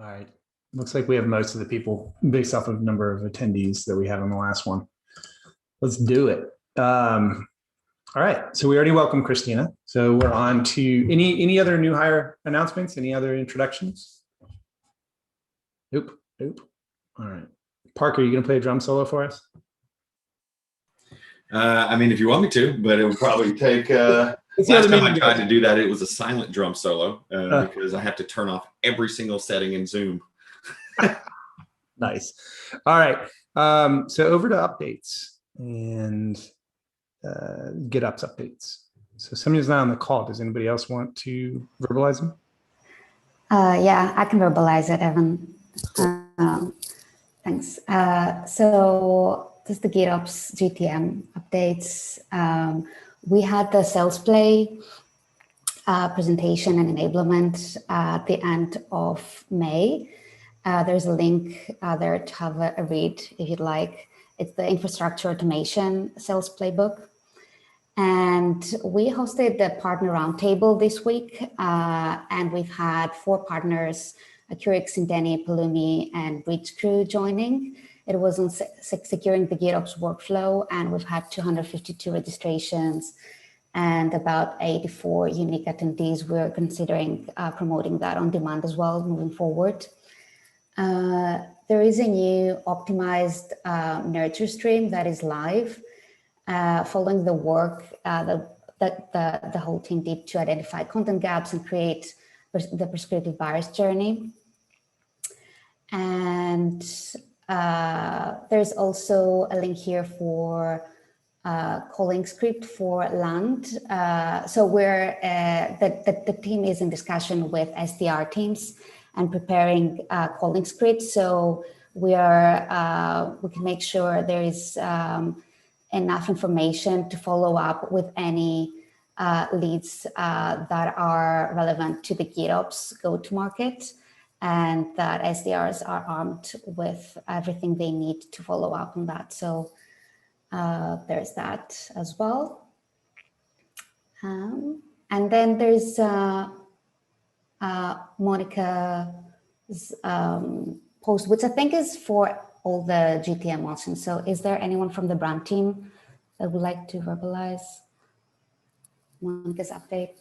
All right. Looks like we have most of the people based off of number of attendees that we had on the last one. Let's do it. All right. So we already welcomed Christina. So we're on to any other new hire announcements? Any other introductions? Nope. All right. Parker, are you going to play a drum solo for us? I mean, if you want me to, but it would probably take. Last time I tried to do that, it was a silent drum solo because I have to turn off every single setting in Zoom. Nice. All right. So over to updates and GitOps updates. So somebody's not on the call. Does anybody else want to verbalize them? Yeah, I can verbalize it, Evan. Cool. Thanks. So this is the GitOps GTM updates. We had the sales play presentation and enablement at the end of May. There's a link there to have a read if you'd like. It's the infrastructure automation sales playbook. And we hosted the partner roundtable this week, and we've had 4 partners, Curix, Indeni, Pulumi, and Bridge Crew joining. It was on securing the GitOps workflow, and we've had 252 registrations and about 84 unique attendees. We're considering promoting that on demand as well moving forward. There is a new optimized nurture stream that is live following the work that the whole team did to identify content gaps and create the prescriptive buyer's journey. And there's also a link here for calling script for land. So the team is in discussion with SDR teams and preparing calling scripts. So we can make sure there is enough information to follow up with any leads that are relevant to the GitOps go-to-market, and that SDRs are armed with everything they need to follow up on that. So there's that as well. And then there's Monica's post, which I think is for all the GTM options. So is there anyone from the brand team that would like to verbalize Monica's update?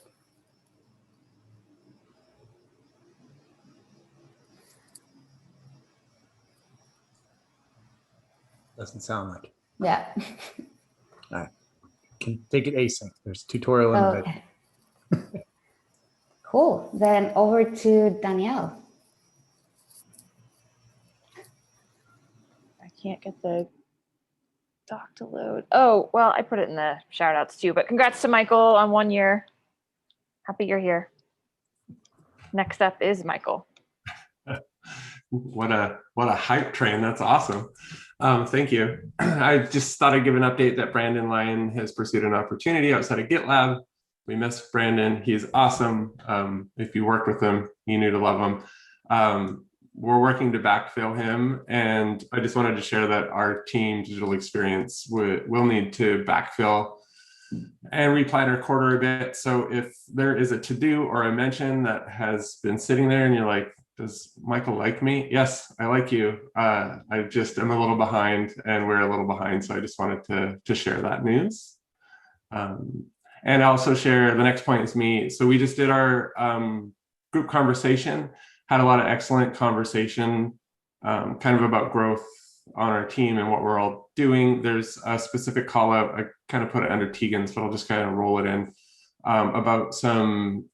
Doesn't sound like it. Yeah. All right. Can take it async. There's a tutorial in the video. Cool. Then over to Danielle. I can't get the doc to load. Oh, well, I put it in the shout outs too, but congrats to Michael on 1 year. Happy you're here. Next up is Michael. What a hype train. That's awesome. Thank you. I just thought I'd give an update that Brandon Lyon has pursued an opportunity outside of GitLab. We miss Brandon. He's awesome. If you worked with him, you knew to love him. We're working to backfill him, and I just wanted to share that our team digital experience will need to backfill and replan our quarter a bit. So if there is a to-do or a mention that has been sitting there and you're like, does Michael like me? Yes, I like you. I just am a little behind, and we're a little behind. So I just wanted to share that news. And also share the next point is me. So we just did our group conversation, had a lot of excellent conversation kind of about growth on our team and what we're all doing. There's a specific call out, I kind of put it under Tegan's, but I'll just kind of roll it in about some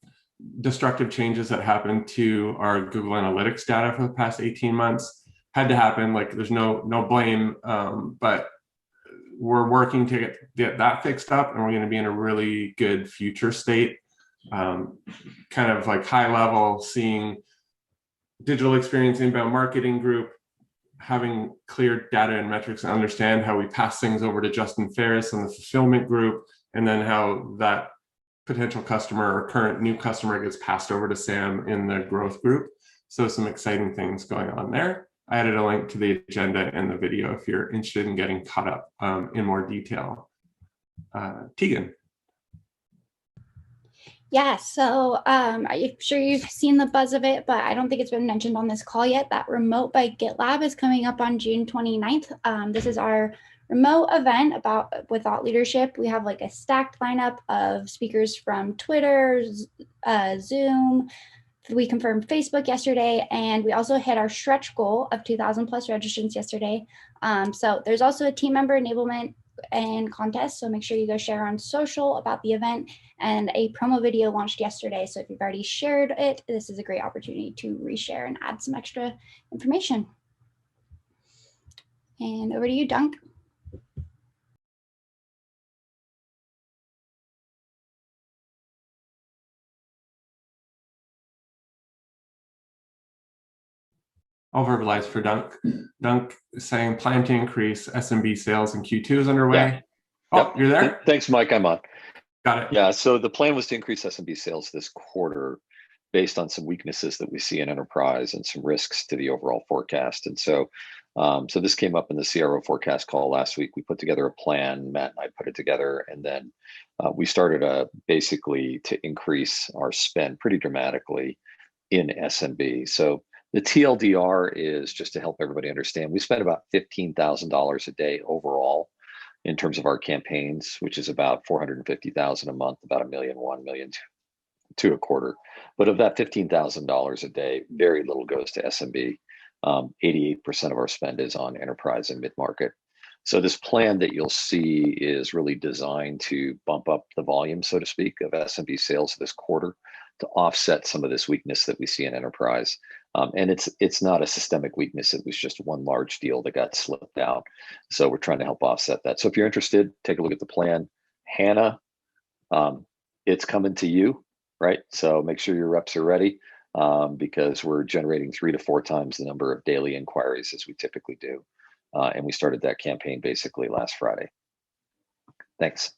destructive changes that happened to our Google Analytics data for the past 18 months. Had to happen, like there's no blame, but we're working to get that fixed up, and we're going to be in a really good future state. Kind of like high level, seeing digital experience inbound marketing group, having clear data and metrics and understand how we pass things over to Justin Ferris and the fulfillment group, and then how that potential customer or current new customer gets passed over to Sam in the growth group. So some exciting things going on there. I added a link to the agenda and the video if you're interested in getting caught up in more detail. Tegan. Yeah, so I'm sure you've seen the buzz of it, but I don't think it's been mentioned on this call yet. That Remote by GitLab is coming up on June 29th. This is our remote event with thought leadership. We have like a stacked lineup of speakers from Twitter, Zoom. We confirmed Facebook yesterday, and we also hit our stretch goal of 2,000 plus registrants yesterday. So there's also a team member enablement and contest. So make sure you go share on social about the event, and a promo video launched yesterday. So if you've already shared it, this is a great opportunity to reshare and add some extra information. And over to you, Dunk. I'll verbalize for Dunk. Dunk is saying plan to increase SMB sales in Q2 is underway. Yeah. Oh, Yep. You're there? Thanks, Mike. I'm on. Got it. Yeah, so the plan was to increase SMB sales this quarter based on some weaknesses that we see in enterprise and some risks to the overall forecast. And so this came up in the CRO forecast call last week. We put together a plan, Matt and I put it together, and then we started basically to increase our spend pretty dramatically in SMB. So the TLDR is, just to help everybody understand, we spend about $15,000 a day overall in terms of our campaigns, which is about 450,000 a month, about $1.1 million to a quarter. But of that $15,000 a day, very little goes to SMB. 88% of our spend is on enterprise and mid-market. So this plan that you'll see is really designed to bump up the volume, so to speak, of SMB sales this quarter to offset some of this weakness that we see in enterprise. And it's not a systemic weakness. It was just one large deal that got slipped out. So we're trying to help offset that. So if you're interested, take a look at the plan. Hannah, it's coming to you, right? So make sure your reps are ready because we're generating 3 to 4 times the number of daily inquiries as we typically do. And we started that campaign basically last Friday. Thanks.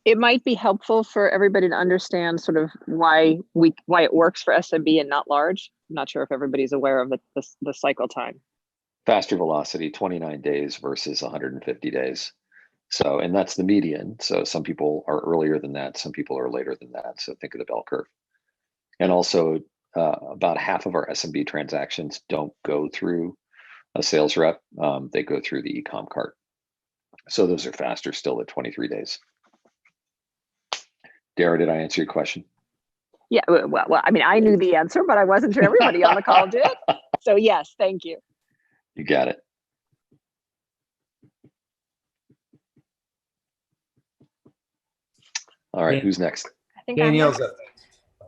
It might be helpful for everybody to understand sort of why it works for SMB and not large. I'm not sure if everybody's aware of the cycle time. Faster velocity, 29 days versus 150 days. So, and that's the median. So some people are earlier than that. Some people are later than that. So think of the bell curve. And also about half of our SMB transactions don't go through a sales rep. They go through the e-com cart. So those are faster still at 23 days. Dara, did I answer your question? Yeah, well, I mean, I knew the answer, but I wasn't sure everybody on the call did. So yes, thank you. You got it. All right, who's next? I think Danielle's up.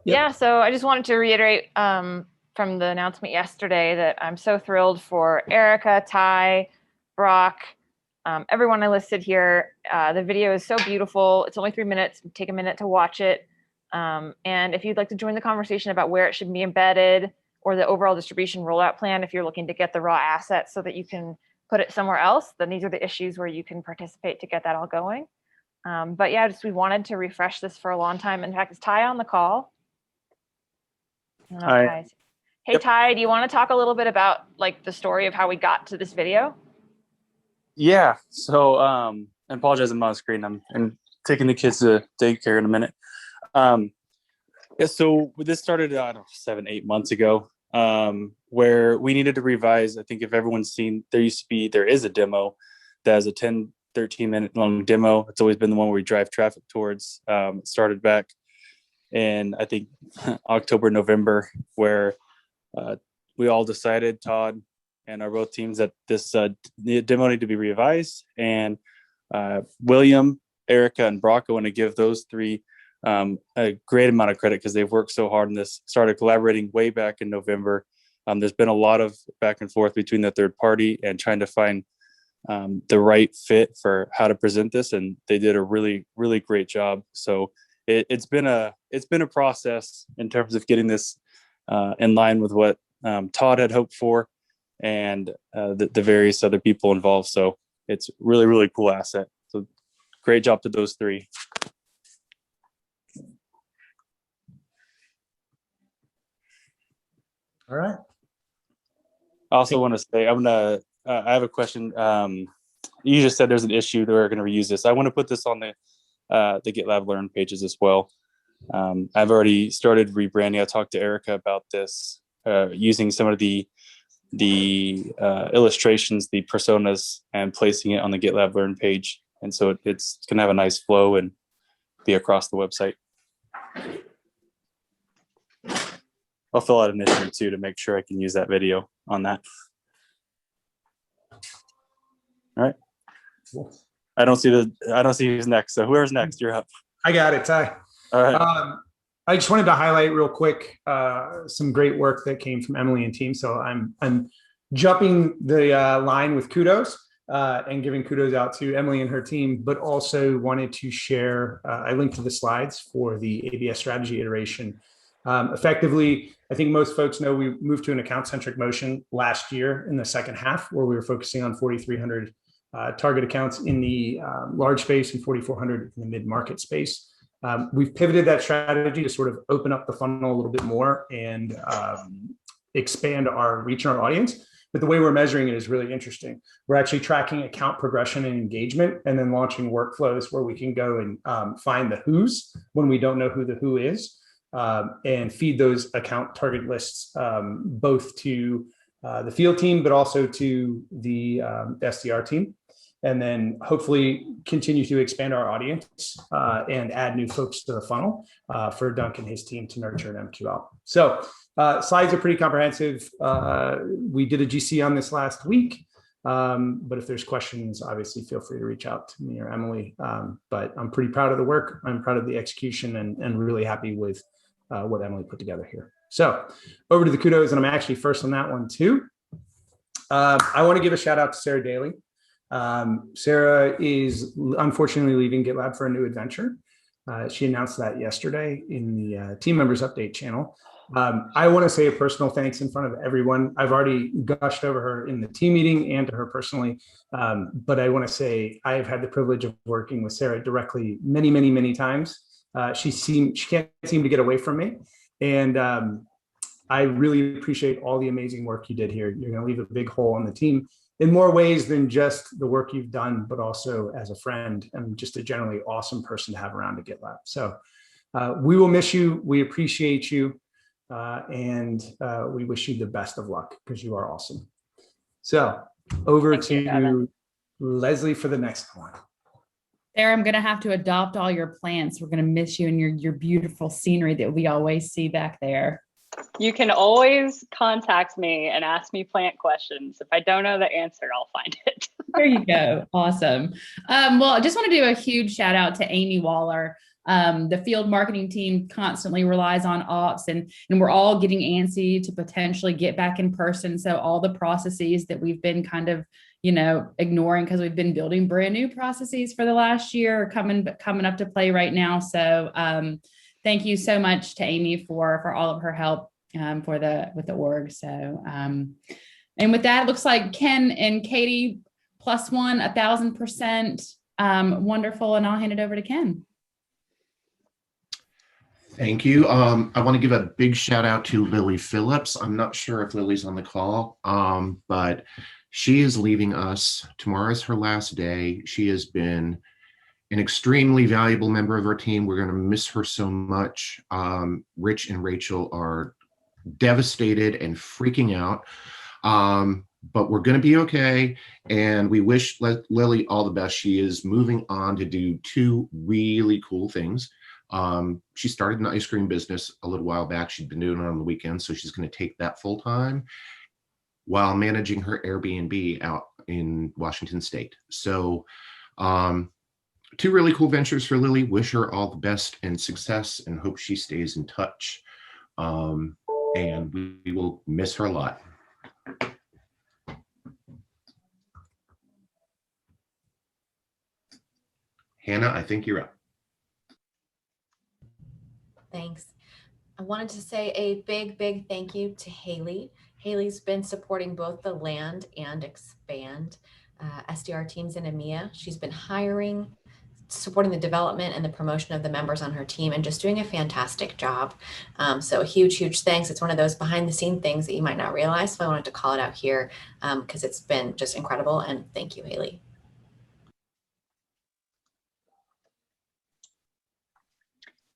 Yep. Yeah, so I just wanted to reiterate from the announcement yesterday that I'm so thrilled for Erica, Ty, Brock, everyone I listed here. The video is so beautiful. It's only 3 minutes. Take a minute to watch it. And if you'd like to join the conversation about where it should be embedded or the overall distribution rollout plan, if you're looking to get the raw assets so that you can put it somewhere else, then these are the issues where you can participate to get that all going. But yeah, we wanted to refresh this for a long time. In fact, is Ty on the call? Hi. Hey, yep. Ty, do you want to talk a little bit about like the story of how we got to this video? Yeah. So I apologize, I'm on the screen. I'm taking the kids to daycare in a minute. Yeah, so this started, I don't know, 7-8 months ago, where we needed to revise. I think if everyone's seen, there is a demo that has a 10-13 minute long demo. It's always been the one where we drive traffic towards. It started back in, I think, October, November, where we all decided, Todd and our both teams, that this demo needed to be revised. And William, Erica, and Brock, I want to give those three a great amount of credit because they've worked so hard on this. Started collaborating way back in November. There's been a lot of back and forth between the third party and trying to find the right fit for how to present this, and they did a really, really great job. So it's been a process in terms of getting this in line with what Todd had hoped for and the various other people involved. So it's really, really cool asset. So great job to those three. All right. I also want to say, I have a question. You just said there's an issue that we're going to reuse this. I want to put this on the GitLab Learn pages as well. I've already started rebranding. I talked to Erica about this, using some of the illustrations, the personas, and placing it on the GitLab Learn page. And so it's going to have a nice flow and be across the website. I'll fill out an issue too to make sure I can use that video on that. All right. Cool. I don't see who's next. So whoever's next, you're up. I got it, Ty. All right. I just wanted to highlight real quick some great work that came from Emily and team. So I'm jumping the line with kudos and giving kudos out to Emily and her team, but also wanted to share, I linked to the slides for the ABS strategy iteration. Effectively, I think most folks know we moved to an account-centric motion last year in the second half, where we were focusing on 4,300 target accounts in the large space and 4,400 in the mid-market space. We've pivoted that strategy to sort of open up the funnel a little bit more and expand our reach and our audience. But the way we're measuring it is really interesting. We're actually tracking account progression and engagement, and then launching workflows where we can go and find the who's when we don't know who the who is, and feed those account target lists both to the field team, but also to the SDR team. And then hopefully continue to expand our audience and add new folks to the funnel for Doug and his team to nurture an MQL. So slides are pretty comprehensive. We did a GC on this last week, but if there's questions, obviously feel free to reach out to me or Emily. But I'm pretty proud of the work. I'm proud of the execution and really happy with what Emily put together here. So over to the kudos, and I'm actually first on that one too. I want to give a shout out to Sarah Daly. Sarah is unfortunately leaving GitLab for a new adventure. She announced that yesterday in the team members update channel. I want to say a personal thanks in front of everyone. I've already gushed over her in the team meeting and to her personally. But I want to say I've had the privilege of working with Sarah directly many, many, many times. She can't seem to get away from me. And I really appreciate all the amazing work you did here. You're going to leave a big hole on the team in more ways than just the work you've done, but also as a friend and just a generally awesome person to have around at GitLab. So we will miss you. We appreciate you. And we wish you the best of luck because you are awesome. So over to Leslie for the next one. Sarah, I'm going to have to adopt all your plants. We're going to miss you and your beautiful scenery that we always see back there. You can always contact me and ask me plant questions. If I don't know the answer, I'll find it. There you go. Awesome. Well, I just want to do a huge shout out to Amy Waller. The field marketing team constantly relies on ops and we're all getting antsy to potentially get back in person. So all the processes that we've been kind of, ignoring because we've been building brand new processes for the last year are coming up to play right now. So thank you so much to Amy for all of her help with the org. So and with that, it looks like Ken and Katie +1 1,000%. Wonderful. And I'll hand it over to Ken. Thank you. I want to give a big shout out to Lily Phillips. I'm not sure if Lily's on the call, but she is leaving us. Tomorrow is her last day. She has been an extremely valuable member of our team. We're going to miss her so much. Rich and Rachel are devastated and freaking out, but we're going to be okay. And we wish Lily all the best. She is moving on to do 2 really cool things. She started an ice cream business a little while back. She'd been doing it on the weekends, so she's going to take that full time while managing her Airbnb out in Washington State. So 2 really cool ventures for Lily. Wish her all the best and success and hope she stays in touch. And we will miss her a lot. Hannah, I think you're up. Thanks. I wanted to say a big thank you to Haley. Haley's been supporting both the land and expand SDR teams in EMEA. She's been hiring, supporting the development and the promotion of the members on her team, and just doing a fantastic job. So a huge thanks. It's one of those behind the scene things that you might not realize. So I wanted to call it out here because it's been just incredible. And thank you, Haley.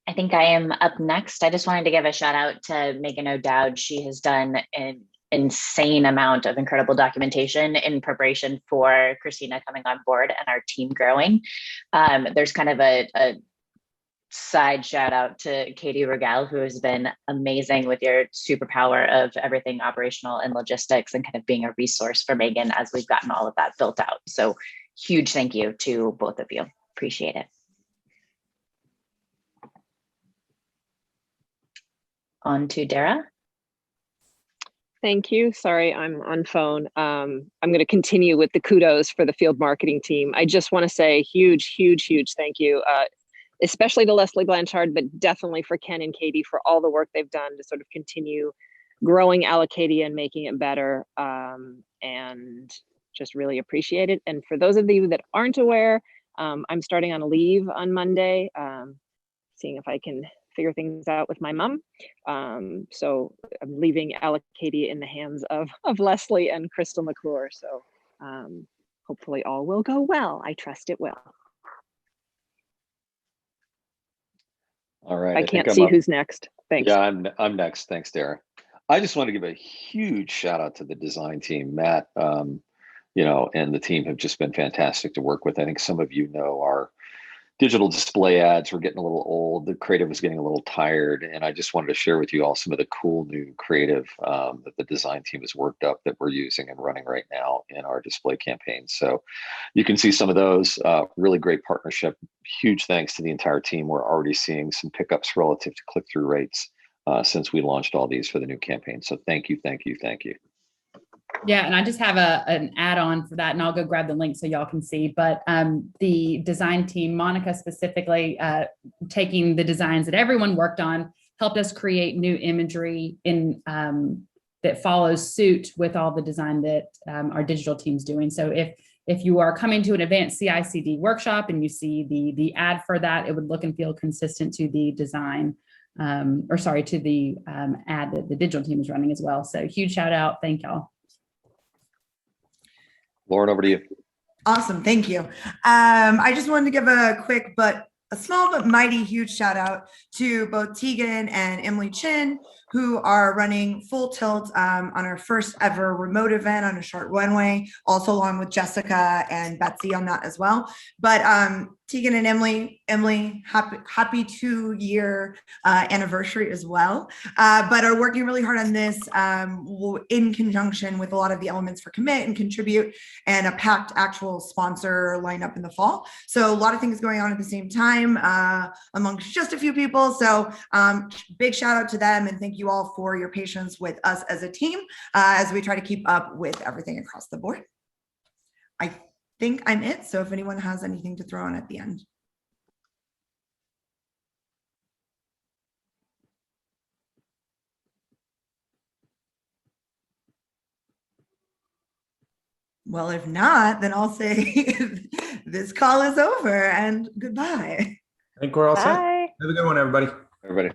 I think I am up next. I just wanted to give a shout out to Megan O'Dowd. She has done an insane amount of incredible documentation in preparation for Christina coming on board and our team growing. There's kind of a side shout out to Katie Regal, who has been amazing with your superpower of everything operational and logistics and kind of being a resource for Megan as we've gotten all of that built out. So huge thank you to both of you. Appreciate it. On to Dara. Thank you. Sorry, I'm on phone. I'm going to continue with the kudos for the field marketing team. I just want to say huge thank you, especially to Leslie Blanchard, but definitely for Ken and Katie for all the work they've done to sort of continue growing Allocadia and making it better, and just really appreciate it. And for those of you that aren't aware, I'm starting on a leave on Monday, seeing if I can figure things out with my mom. So I'm leaving Allocadia in the hands of Leslie and Crystal McClure. So hopefully all will go well. I trust it will. All right. I can't see who's next. Thanks. Yeah, I'm next. Thanks, Dara. I just want to give a huge shout out to the design team. Matt, and the team have just been fantastic to work with. I think some of you know our digital display ads were getting a little old. The creative was getting a little tired. And I just wanted to share with you all some of the cool new creative that the design team has worked up that we're using and running right now in our display campaigns. So you can see some of those. Really great partnership. Huge thanks to the entire team. We're already seeing some pickups relative to click-through rates since we launched all these for the new campaign. So thank you. Yeah, and I just have an add-on for that, and I'll go grab the link so y'all can see. But the design team, Monica specifically, taking the designs that everyone worked on, helped us create new imagery in that follows suit with all the design that our digital team's doing. So if you are coming to an advanced CI/CD workshop and you see the ad for that, it would look and feel consistent to the design, to the ad that the digital team is running as well. So huge shout out, thank y'all. Lauren, over to you. Awesome, thank you. I just wanted to give a quick but a small but mighty huge shout out to both Tegan and Emily Chin, who are running Full Tilt on our first ever remote event on a short runway, also along with Jessica and Betsy on that as well. But Tegan and Emily, happy 2-year anniversary as well, but are working really hard on this in conjunction with a lot of the elements for Commit and Contribute and a packed actual sponsor lineup in the fall. So a lot of things going on at the same time amongst just a few people. So big shout out to them and thank you all for your patience with us as a team as we try to keep up with everything across the board. I think I'm it. So if anyone has anything to throw on at the end. Well, if not, then I'll say this call is over and goodbye. I think we're all set. Bye. Have a good one, everybody. Everybody.